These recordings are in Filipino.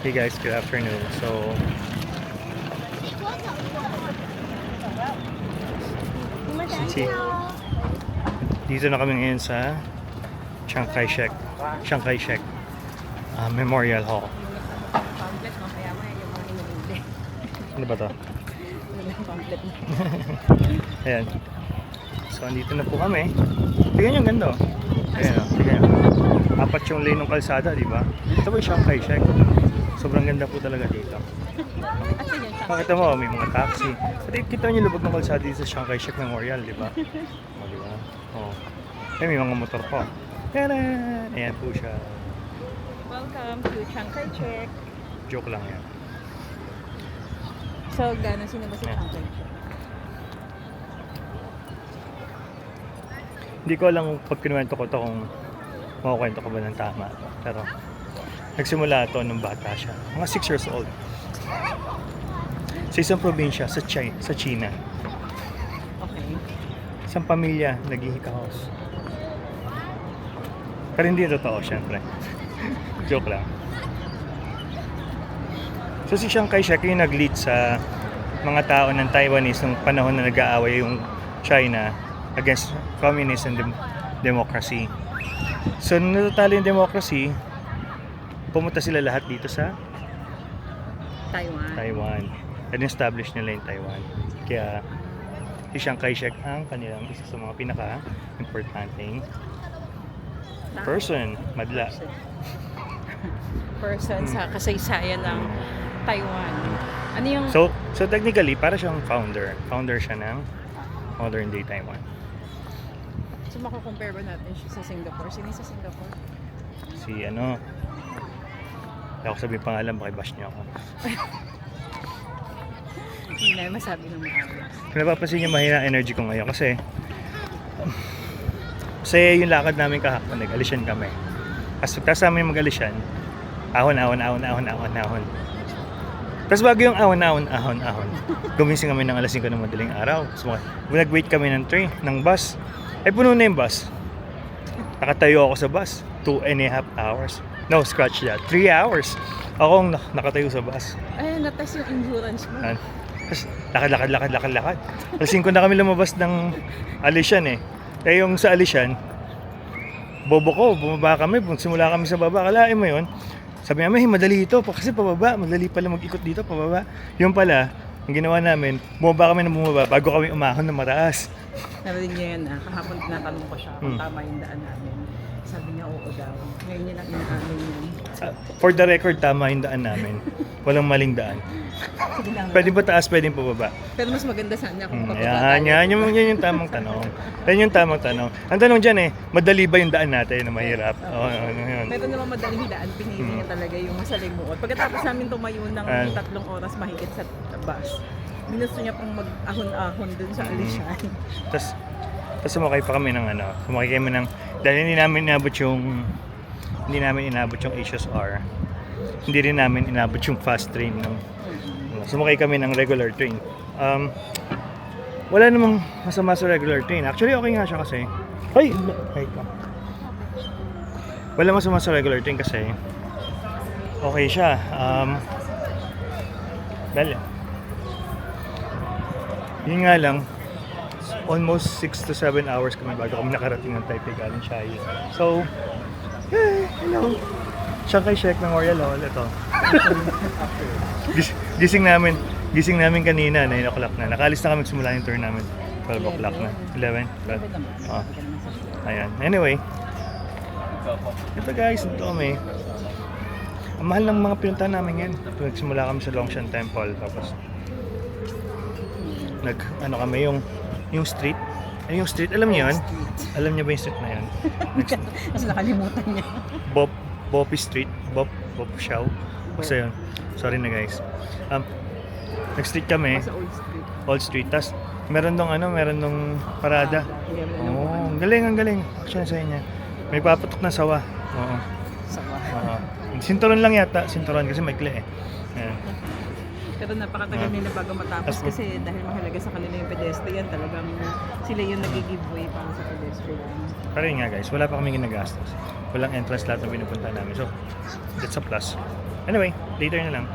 Hey guys, good afternoon. So, dito na kami ngayon sa Chiang Kai-shek Memorial Hall. Ano ba to? Ayan. So, andito na po kami. Tingnan yung ganda. Ayan, tingnan. Apat yung lane ng kalsada, di ba? Ito ba yung Chiang Kai-shek? Sobrang ganda po talaga dito. Pakita mo, may mga taxi. Pati kita nyo lubog ng kalsada dito sa Chiang Kai-shek Memorial, di ba? O, di ba? O. Ay, may mga motor po. Tara! Ayan po siya. Welcome to Chiang Kai-shek. Joke lang yan. So, gano'n sino ba si Yeah. Chiang Kai-shek? Hindi ko alam pag kinuwento ko to kung makukwento ko ba ng tama. Pero, nagsimula ito nung bata siya. Mga 6 years old. Sa isang probinsya, sa China. Okay. Isang pamilya, naghihikahos. Pero hindi totoo, syempre. Joke lang. So si Chiang Kai-shek yung nag-lead sa mga tao ng Taiwanese nung panahon na nag-aaway yung China against communism and democracy. So nung natatalo yung democracy, pumunta sila lahat dito sa Taiwan. And establish nila yung Taiwan. Kaya si Chiang Kai-shek ang kanilang isa sa mga pinaka-importanteng person, madla. Person sa kasaysayan ng Taiwan. Ano yung... So technically, para siyang founder. Founder siya ng modern day Taiwan. So, makakompare ba natin siya sa Singapore? Sino sa Singapore? Si ano, hindi ako sabihin pangalan, bash niyo ako. Hindi na masabi ng maayos. Kung napapansin niyo, mahina ang energy ko ngayon kasi yung lakad namin kahapon, nag-alisyan kami. Tapos sa amin mag-alisyan, ahon. Tapos bago yung ahon, gumising kami ng alas 5 ng madaling araw. So, nag-wait kami ng bus. Ay puno na yung bus. Nakatayo ako sa bus, 2.5 hours. No, scratch that, 3 hours. Ako ang nakatayo sa bus. Ay, natas yung endurance mo. Tapos lakad. Alas 5 na kami lumabas ng Alishan eh. Eh yung sa Alishan, bobo ko, bumaba kami, simula kami sa baba. Kalain mo yun, sabi namin, madali ito, kasi pababa, madali pala mag-ikot dito, pababa. Yung pala, ang ginawa namin, bumaba kami bago kami umahon na mataas. Narinig niya yan kahapon tinatanong ko siya kung tama yung daan namin. Sabi niya oo daw. Ngayon niya lang inaamin yan. For the record, tama yung daan namin. Walang maling daan. Sige lang. Pwedeng ba taas, pwedeng pababa. Pero mas maganda sana kung pababa tayo. Yan yung tamang tanong. Yan yung tamang tanong. Ang tanong dyan madali ba yung daan natin na mahirap? Yun. Meron naman madaling daan, pinili niya talaga yung masalimuot. Pagkatapos namin tumayo ng 3 oras mahigit sa bus, ginusto niya pang mag-ahon-ahon dun sa Alishan. Tapos sumakay pa kami ng dahil hindi namin inabot yung HSR. Hindi rin namin inabot yung fast train sumakay kami ng regular train. Wala namang masama sa regular train. Actually, okay nga siya kasi. Wala masama sa regular train kasi okay siya. Yun nga lang, almost 6 to 7 hours kami bago kami nakarating ng Taipei galing Chiayi. So, hello. Chiang Kai-shek Memorial Hall, ito. Gising namin kanina, 9 o'clock na. Nakaalis na kami simula yung tour namin. 12 o'clock na. 11? 12. Ayan. Anyway. Ito guys, ito kami. Ang mahal ng mga pinuntahan namin yan. Nagsimula kami sa Longshan Temple. Tapos, kami yung street. Ay, yung street, alam niyo yun? Alam niyo ba yung street na yun? Kasi nakalimutan niya. Bopi Street, Bob Xiao. Basta yun. Sorry na guys. Nag-street kami. Old Street. Tapos meron nung parada. Ang galing. Actually sa inyo. May papatok na sawa. Oo. Sawa. Sinturon lang yata. Sinturon kasi maikli eh. Ayan. Pero napakatagal nila bago matapos kasi dahil mahalaga sa kanila yung pedestrian, talagang sila yung nag-giveaway para sa pedestrian. Pero yun nga guys, wala pa kami ginagastos. Walang entrance lahat na pinupunta namin. So, that's a plus. Anyway, later na lang.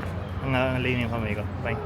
Ang lane yung kamay ko. Bye.